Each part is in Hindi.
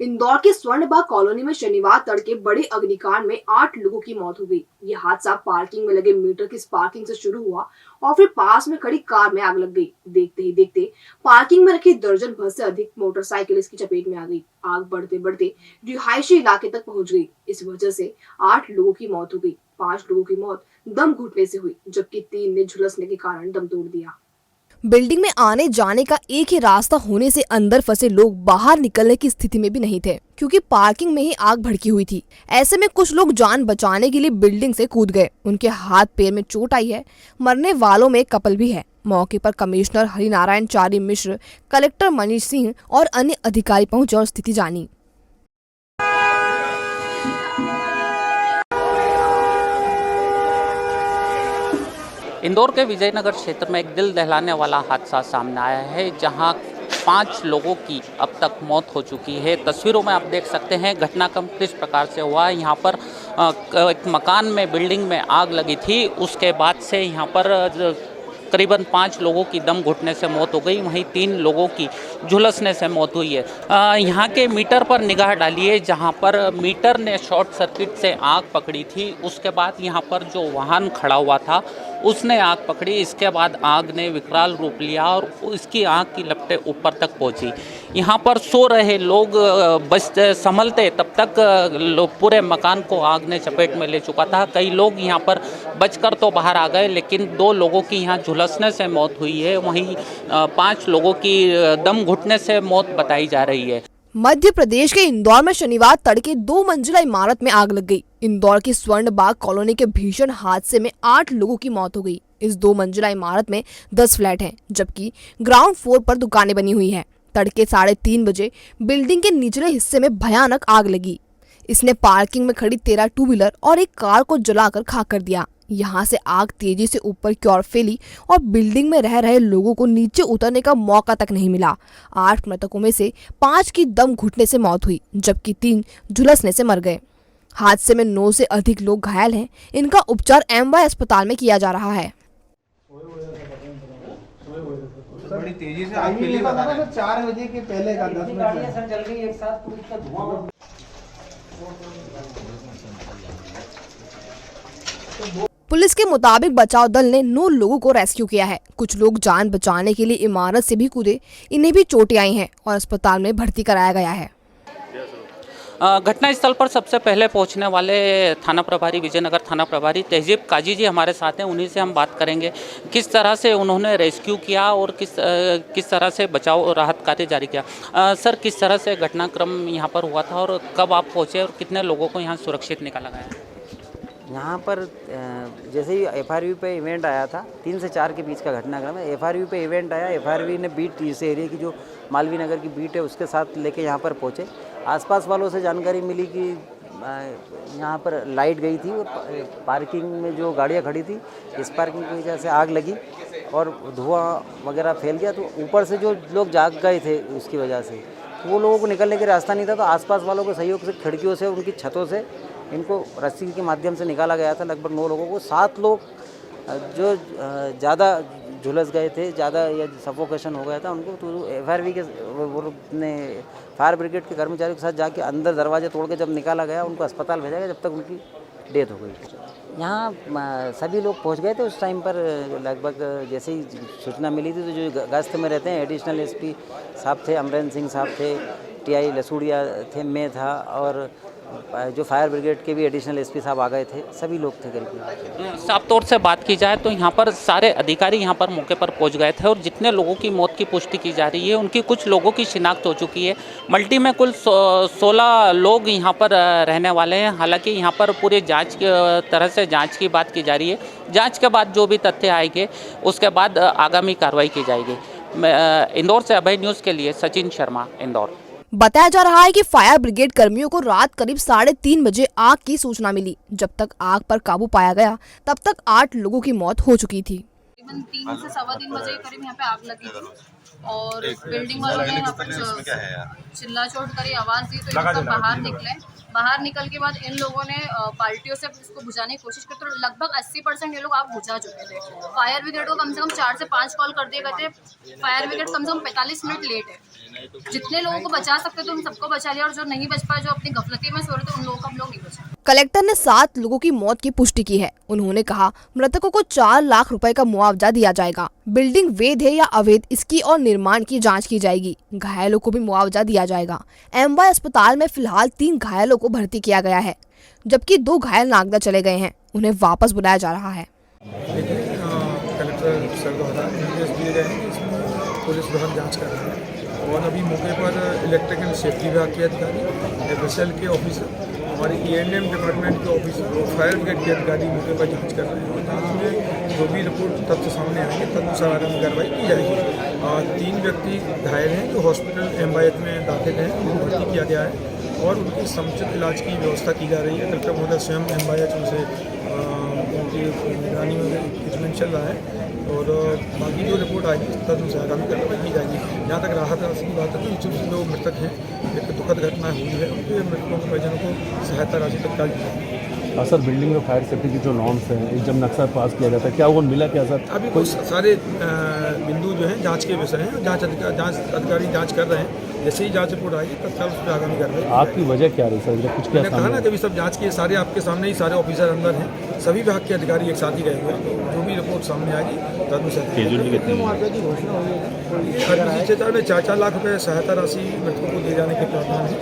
इंदौर के स्वर्णबाग कॉलोनी में शनिवार तड़के बड़े अग्निकांड में 8 लोगों की मौत हो गई। ये हादसा पार्किंग में लगे मीटर की स्पार्किंग से शुरू हुआ और फिर पास में खड़ी कार में आग लग गई। देखते ही देखते पार्किंग में रखी दर्जन भर से अधिक मोटरसाइकिल इसकी चपेट में आ गई। आग बढ़ते बढ़ते रिहायशी इलाके तक पहुंच गई। इस वजह से 8 लोगों की मौत हो गई। 5 लोगों की मौत दम घुटने से हुई, जबकि 3 ने झुलसने के कारण दम तोड़ दिया। बिल्डिंग में आने जाने का एक ही रास्ता होने से अंदर फंसे लोग बाहर निकलने की स्थिति में भी नहीं थे, क्योंकि पार्किंग में ही आग भड़की हुई थी। ऐसे में कुछ लोग जान बचाने के लिए बिल्डिंग से कूद गए। उनके हाथ पैर में चोट आई है। मरने वालों में कपल भी है। मौके पर कमिश्नर हरिनारायण चारी मिश्र, कलेक्टर मनीष सिंह और अन्य अधिकारी पहुंचे और स्थिति जानी। इंदौर के विजयनगर क्षेत्र में एक दिल दहलाने वाला हादसा सामने आया है, जहां 5 लोगों की अब तक मौत हो चुकी है। तस्वीरों में आप देख सकते हैं घटनाक्रम किस प्रकार से हुआ। यहाँ पर एक मकान में, बिल्डिंग में आग लगी थी। उसके बाद से यहाँ पर करीबन 5 लोगों की दम घुटने से मौत हो गई, वहीं 3 लोगों की झुलसने से मौत हुई है। यहाँ के मीटर पर निगाह डालिए, जहाँ पर मीटर ने शॉर्ट सर्किट से आग पकड़ी थी। उसके बाद यहाँ पर जो वाहन खड़ा हुआ था उसने आग पकड़ी। इसके बाद आग ने विकराल रूप लिया और इसकी आग की लपटें ऊपर तक पहुँची। यहाँ पर सो रहे लोग बचते संभलते तब तक पूरे मकान को आग ने चपेट में ले चुका था। कई लोग यहाँ पर बचकर तो बाहर आ गए, लेकिन 2 लोगों की यहाँ झुलसने से मौत हुई है। वहीं 5 लोगों की दम घुटने से मौत बताई जा रही है। मध्य प्रदेश के इंदौर में शनिवार तड़के 2 मंजिला इमारत में आग लग गई। इंदौर की स्वर्णबाग कॉलोनी के भीषण हादसे में 8 लोगों की मौत हो गई। इस 2 मंजिला इमारत में 10 फ्लैट हैं, जबकि ग्राउंड फ्लोर पर दुकानें बनी हुई हैं। तड़के 3:30 बजे बिल्डिंग के निचले हिस्से में भयानक आग लगी। इसने पार्किंग में खड़ी 13 टू व्हीलर और एक कार को जलाकर खाक कर दिया। यहाँ से आग तेजी से ऊपर की ओर फैली और बिल्डिंग में रह रहे लोगों को नीचे उतरने का मौका तक नहीं मिला। 8 मृतकों में से 5 की दम घुटने से मौत हुई, जबकि 3 झुलसने से मर गए। हादसे में 9 से अधिक लोग घायल हैं। इनका उपचार MY अस्पताल में किया जा रहा है। बड़ी तेजी से आग फैली, बता रहे हैं 4 बजे के पहले का 10 मिनट गाड़ियां सर जल गई एक साथ, पूरी का धुआं। पुलिस के मुताबिक बचाव दल ने 9 लोगों को रेस्क्यू किया है। कुछ लोग जान बचाने के लिए इमारत से भी कूदे। इन्हें भी चोटें आई हैं और अस्पताल में भर्ती कराया गया है। घटनास्थल पर सबसे पहले पहुंचने वाले थाना प्रभारी, विजयनगर थाना प्रभारी तहजीब काजी जी हमारे साथ हैं। उन्हीं से हम बात करेंगे किस तरह से उन्होंने रेस्क्यू किया और किस तरह से बचाव और राहत कार्य जारी किया। सर, किस तरह से घटनाक्रम यहाँ पर हुआ था और कब आप पहुँचे और कितने लोगों को यहाँ सुरक्षित निकाला गया? यहाँ पर जैसे ही FRV पे इवेंट आया था, 3 से 4 के बीच का घटनाक्रम है। FRV पे इवेंट आया, FRV ने बीट, इस एरिया की जो मालवीय नगर की बीट है उसके साथ लेके यहाँ पर पहुँचे। आसपास वालों से जानकारी मिली कि यहाँ पर लाइट गई थी और पार्किंग में जो गाड़ियाँ खड़ी थी, इस पार्किंग की वजह से आग लगी और धुआं वगैरह फैल गया। तो ऊपर से जो लोग जाग गए थे उसकी वजह से वो लोगों को निकलने का रास्ता नहीं था, तो आसपास वालों के सहयोग से खिड़कियों से, उनकी छतों से इनको रस्सी के माध्यम से निकाला गया था। लगभग 9 लोगों को। 7 लोग जो ज़्यादा झुलस गए थे, ज़्यादा या सफोकेशन हो गया था उनको, तो FRV के वो लोग ने फायर ब्रिगेड के कर्मचारियों के साथ जाके अंदर दरवाजे तोड़ के जब निकाला गया, उनको अस्पताल भेजा गया, जब तक उनकी डेथ हो गई। यहाँ सभी लोग पहुँच गए थे उस टाइम पर। लगभग जैसे ही सूचना मिली थी, तो जो गश्त में रहते हैं एडिशनल SP साहब थे, अमरेंद्र सिंह साहब थे, TI लसूड़िया थे, मैं था, और जो फायर ब्रिगेड के भी एडिशनल SP साहब आ गए थे। सभी लोग थे करीब। साफ तौर से बात की जाए तो यहाँ पर सारे अधिकारी यहाँ पर मौके पर पहुँच गए थे और जितने लोगों की मौत की पुष्टि की जा रही है, उनकी कुछ लोगों की शिनाख्त हो चुकी है। मल्टी में कुल 16 लोग यहाँ पर रहने वाले हैं। हालांकि यहाँ पर पूरी जांच तरह से जांच की बात की जा रही है। जांच के बाद जो भी तथ्य आएंगे उसके बाद आगामी कार्रवाई की जाएगी। इंदौर से अभय न्यूज़ के लिए सचिन शर्मा, इंदौर। बताया जा रहा है कि फायर ब्रिगेड कर्मियों को रात करीब 3:30 बजे आग की सूचना मिली। जब तक आग पर काबू पाया गया, तब तक 8 लोगों की मौत हो चुकी थी। तकरीबन 3 से 3:15 बजे के करीब यहाँ पे आग लगी थी और बिल्डिंग वालों ने यहाँ पर चिल्ला चोट करी, आवाज़ दी, तो ये सब बाहर निकले। बाहर निकल के बाद इन लोगों ने बाल्टियों से इसको बुझाने की कोशिश की, तो लगभग 80% ये लोग आग बुझा चुके थे। फायर ब्रिगेड को कम से कम 4 से 5 कॉल कर दिए गए थे। फायर ब्रिगेड कम से कम 45 मिनट लेट है। जितने लोगों को बचा सकते थे उन सबको बचा लिया, और जो नहीं बच पाए, जो अपनी गफलती में सो रहे थे, उन लोगों को हम लोग नहीं बचा। कलेक्टर ने 7 लोगों की मौत की पुष्टि की है। उन्होंने कहा मृतकों को 4 लाख रुपए का मुआवजा दिया जाएगा। बिल्डिंग वैध है या अवैध, इसकी और निर्माण की जांच की जाएगी। घायलों को भी मुआवजा दिया जाएगा। एमवाई अस्पताल में फिलहाल 3 घायलों को भर्ती किया गया है, जबकि 2 घायल नागदा चले गए हैं। उन्हें वापस बुलाया जा रहा है। कलेक्टर सर द्वारा निर्देश दिए गए हैं कि इसमें पुलिस विभाग जाँच कर रही है, और अभी मौके पर इलेक्ट्रिक एंड सेफ्टी विभाग के अधिकारी, FSL के ऑफिसर, हमारे E&M डिपार्टमेंट के ऑफिसर, फायर ब्रिगेड के अधिकारी मौके पर जांच कर रहे हैं, और जांच में जो भी रिपोर्ट तथ्य सामने आएंगे तदनुसार आगामी कार्रवाई की जाएगी। 3 व्यक्ति घायल हैं जो हॉस्पिटल MYH में दाखिल हैं, उनको भर्ती किया गया है और उनकी समुचित इलाज की व्यवस्था की जा रही है। कलेक्टर महोदय स्वयं MYH उनसे उनकी निगरानी में ट्रीटमेंट चल रहा है, और बाकी जो रिपोर्ट आएगी तदनुसार आगामी कार्रवाई की जाएगी। जहाँ तक राहत राशि की बात है तो जो मृतक हैं, एक दुखद घटना हुई है, उनके मृतकों के परिजनों को सहायता राशि तत्काल दी जाएगी। सर, बिल्डिंग में फायर सेफ्टी की जो नॉर्म्स हैं, जब नक्शा पास किया जाता है, क्या वो मिला क्या सर? अभी कुछ सारे बिंदु जो हैं जांच के विषय हैं, जांच अधिकारी जांच कर रहे हैं। जैसे ही जांच रिपोर्ट आएगी तत्काल उस पर आगामी कार्रवाई। आपकी वजह क्या रही सर? कुछ क्या मैंने कहा ना कि अभी सब जांच के सारे आपके सामने ही सारे ऑफिसर अंदर हैं, सभी विभाग के अधिकारी एक साथ ही गए हुए हैं, तो जो भी रिपोर्ट सामने आएगी तदनुसार। क्षेत्र में 4 लाख रुपये सहायता राशि मृतकों को दिए जाने के प्रावधान है,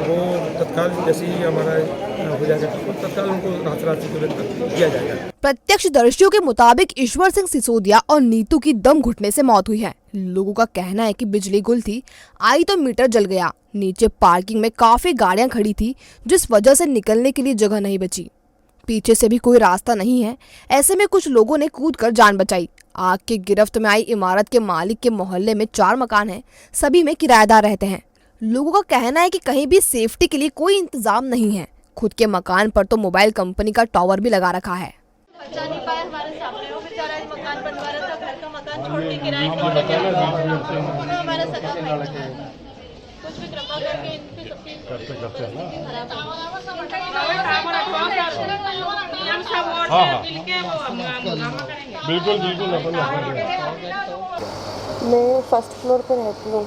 वो तत्काल जैसे ही हमारा हो जाएगा तो तत्काल उनको राहत राशि के वेतन दिया जाएगा। प्रत्यक्षदर्शियों के मुताबिक ईश्वर सिंह सिसोदिया और नीतू की दम घुटने से मौत हुई है। लोगों का कहना है कि बिजली गुल थी, आई तो मीटर जल गया। नीचे पार्किंग में काफी गाड़ियां खड़ी थी, जिस वजह से निकलने के लिए जगह नहीं बची। पीछे से भी कोई रास्ता नहीं है, ऐसे में कुछ लोगों ने कूदकर जान बचाई। आग की गिरफ्त में आई इमारत के मालिक के मोहल्ले में 4 मकान हैं, सभी में किराएदार रहते हैं। लोगों का कहना है कि कहीं भी सेफ्टी के लिए कोई इंतजाम नहीं है। खुद के मकान पर तो मोबाइल कंपनी का टावर भी लगा रखा है। बचा नहीं पाया हमारे सामने, वो बेचारा मकान बनवा रहा था, घर का मकान छोड़ के किराए पर हमारा सगा भाई। कुछ भी कृपा करके इनकी सबकी बिल्कुल। मैं फर्स्ट फ्लोर पर रहती हूँ।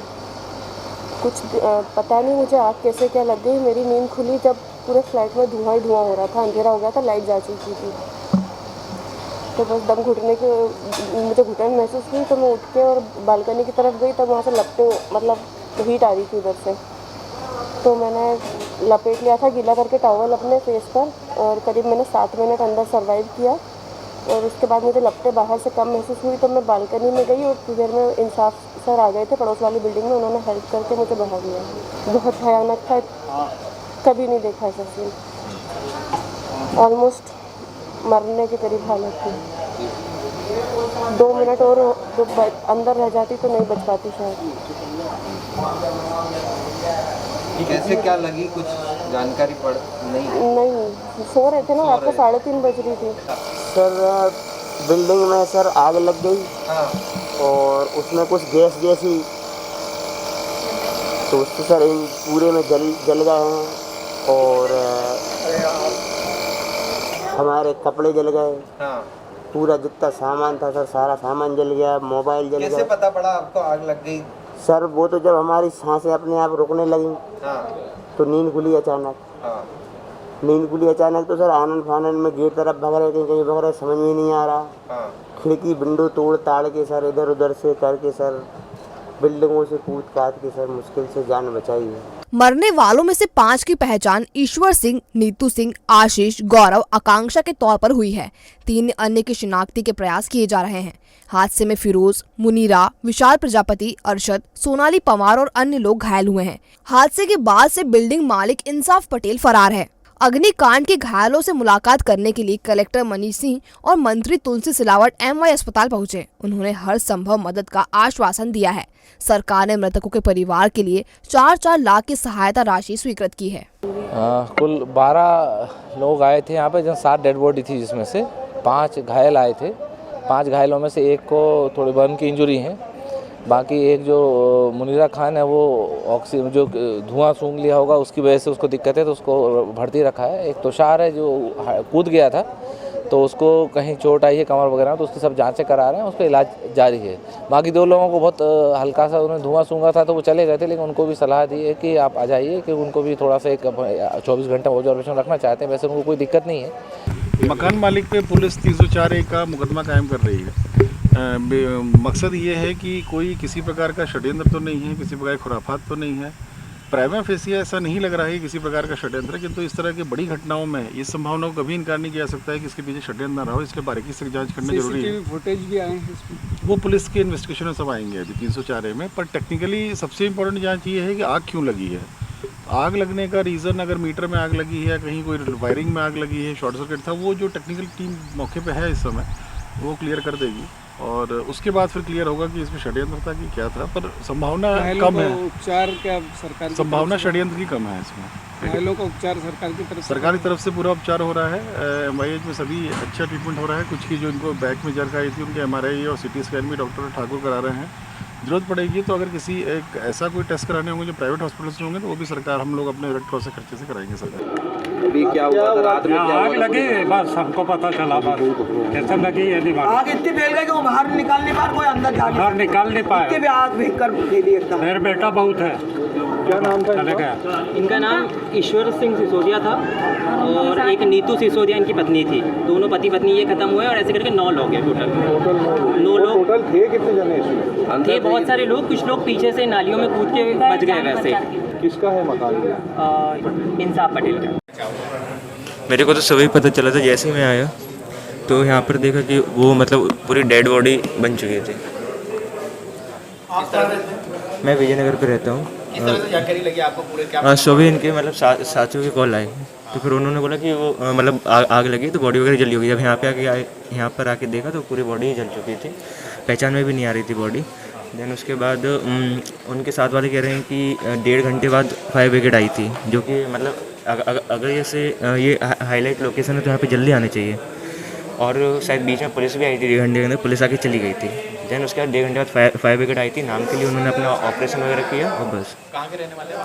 कुछ पता नहीं मुझे आग कैसे क्या लग गई। मेरी नींद खुली जब पूरे फ्लैट में धुआं ही धुआं हो रहा था, अंधेरा हो गया था, लाइट जा चुकी थी। तो बस दम घुटने के मुझे घुटन महसूस हुई, तो मैं उठ के और बालकनी की तरफ गई, तब वहाँ से लपटे मतलब हीट आ रही थी उधर से। तो मैंने लपेट लिया था गीला करके टॉवल अपने फेस पर, और करीब मैंने 7 मिनट अंदर सर्वाइव किया। और उसके बाद मुझे लपटे बाहर से कम महसूस हुई, तो मैं बालकनी में गई और कुछ देर में इंसाफ सर आ गए थे पड़ोस वाली बिल्डिंग में, उन्होंने हेल्प करके मुझे बाहर लिया। बहुत भयानक था, कभी नहीं देखा ऐसा सीन। ऑलमोस्ट मरने के करीब हालत थी। 2 मिनट और अंदर रह जाती तो नहीं बच पाती शायद। कैसे क्या लगी, कुछ जानकारी पड़ नहीं सो रहे थे ना, रात को 3:30 बज रही थी। सर बिल्डिंग में सर आग लग गई। हाँ। और उसमें कुछ गैस जैसी, तो उससे सर इन पूरे में जल गए हैं, और हमारे कपड़े जल गए। हाँ। पूरा जितना सामान था सर सारा सामान जल गया, मोबाइल जल गया। कैसे पता पड़ा आपको आग लग गई? सर वो तो जब हमारी सांसें अपने आप रुकने लगी। हाँ। तो नींद खुली अचानक। हाँ। नींद खुली अचानक, तो सर आनन फानन में गेट तरफ भग रहे, कहीं भग रहे, समझ में नहीं आ रहा। हाँ। खिड़की विंडो तोड़ ताड़ के सर इधर उधर से करके सर बिल्डिंगों से कूद काट के सर मुश्किल से जान बचाई है। मरने वालों में से 5 की पहचान ईश्वर सिंह, नीतू सिंह, आशीष, गौरव, आकांक्षा के तौर पर हुई है। 3 अन्य की शिनाख्ती के प्रयास किए जा रहे हैं। हादसे में फिरोज, मुनीरा, विशाल प्रजापति, अरशद, सोनाली पवार और अन्य लोग घायल हुए हैं। हादसे के बाद से बिल्डिंग मालिक इंसाफ पटेल फरार है। अग्निकांड के घायलों से मुलाकात करने के लिए कलेक्टर मनीष सिंह और मंत्री तुलसी सिलावट MY अस्पताल पहुंचे। उन्होंने हर संभव मदद का आश्वासन दिया है। सरकार ने मृतकों के परिवार के लिए 4-4 लाख की सहायता राशि स्वीकृत की है। कुल 12 लोग आए थे यहाँ पे, जहाँ 7 डेड बॉडी थी, जिसमें से 5 घायल आए थे। 5 घायलों में से एक को थोड़ी बर्न की इंजरी है, बाकी एक जो मुनीरा खान है वो ऑक्सीजन जो धुआं सूंघ लिया होगा उसकी वजह से उसको दिक्कत है, तो उसको भर्ती रखा है। एक तुषार है जो कूद गया था तो उसको कहीं चोट आई है कमर वगैरह, तो उसकी सब जांचें करा रहे हैं, उसका इलाज जारी है। बाकी 2 लोगों को बहुत हल्का सा उन्होंने धुआं सूंघा था तो वो चले गए थे, लेकिन उनको भी सलाह दी है कि आप आ जाइए, कि उनको भी थोड़ा सा एक 24 घंटे ऑब्जर्वेशन रखना चाहते हैं। वैसे उनको कोई दिक्कत नहीं है। मकान मालिक पे पुलिस 304A का मुकदमा कायम कर रही है। मकसद ये है कि कोई किसी प्रकार का षड्यंत्र तो नहीं है, किसी प्रकार की खुराफात तो नहीं है। प्राइमा फेसिया ऐसा नहीं लग रहा है किसी प्रकार का षड्यंत्र, किंतु इस तरह की बड़ी घटनाओं में इस संभावना को कभी इनकार नहीं किया जा सकता है कि इसके पीछे षड्यंत्र ना रहा हो, इसलिए बारीकी से जांच करना जरूरी है। फुटेज भी आए हैं इसमें, वो पुलिस के इन्वेस्टिगेशन में सब आएंगे अभी 304A में। पर टेक्निकली सबसे इम्पोर्टेंट जांच ये है कि आग क्यों लगी है। आग लगने का रीज़न, अगर मीटर में आग लगी है, कहीं कोई वायरिंग में आग लगी है, शॉर्ट सर्किट था, वो जो टेक्निकल टीम मौके पे है इस समय वो क्लियर कर देगी, और उसके बाद फिर क्लियर होगा कि इसमें षड्यंत्र था कि क्या था। पर संभावना कम है, उपचार क्या सरकार संभावना षड्यंत्र की कम है इसमें। घायलों का उपचार सरकार की तरफ से पूरा उपचार हो रहा है। MIH में सभी अच्छा ट्रीटमेंट हो रहा है। कुछ की जो इनको बैक में जर्क आई थी उनके MRI और CT स्कैन भी डॉक्टर ठाकुर करा रहे हैं। जरूरत पड़ेगी तो अगर किसी एक ऐसा कोई टेस्ट कराने होंगे जो प्राइवेट हॉस्पिटल्स में होंगे तो वो भी सरकार, हम लोग अपने इलेक्ट्रॉन से खर्चे से कराएंगे सरकार। अभी क्या हुआ था रात में? आग लगी, बस हमको पता चला, बस कैसे लगी ये नहीं मालूम। आग इतनी फैल गई कि वो बाहर निकाल नहीं पाया, कोई अंदर जा बाहर निकाल नहीं पाया। भी आग भयंकर फैली एकदम। मेरा बेटा बहुत है। क्या नाम था चले गया। इनका नाम ईश्वर सिंह सिसोदिया था और एक नीतू सिसोदिया इनकी पत्नी थी। दोनों पति पत्नी ये खत्म हुए और ऐसे करके 9 लोग हैं टोटल। 9 लोग टोटल थे। कितने जने इसमें थे? बहुत सारे लोग। कुछ लोग पीछे से नालियों में कूद के बच गए। वैसे किसका है मकान? इंसाफ पटेल का। मेरे को तो सुबह ही पता चला था। जैसे ही मैं आया तो यहाँ पर देखा कि वो मतलब पूरी डेड बॉडी बन चुकी थी। मैं विजयनगर पे रहता हूँ। किस तरह से जानकारी लगी आपको पूरे क्या? सुबह इनके मतलब साथियों की कॉल आई तो फिर उन्होंने बोला कि वो मतलब आग लगी तो बॉडी वगैरह जली होगी। जब यहाँ पर आके देखा तो पूरी बॉडी ही जल चुकी थी, पहचान में भी नहीं आ रही थी बॉडी। देन उसके बाद उनके साथ वाले कह रहे हैं कि 1.5 घंटे बाद फायर ब्रिगेड आई थी, जो कि मतलब अगर ये हाईलाइट लोकेशन है तो यहाँ पे जल्दी आने चाहिए। और शायद बीच में पुलिस भी आई थी 1.5 घंटे के अंदर, पुलिस आके चली गई थी। देन उसके बाद 1.5 घंटे बाद फायर ब्रिगेड आई थी, नाम के लिए उन्होंने अपना ऑपरेशन वगैरह किया और बस। कहाँ के रहने वाले?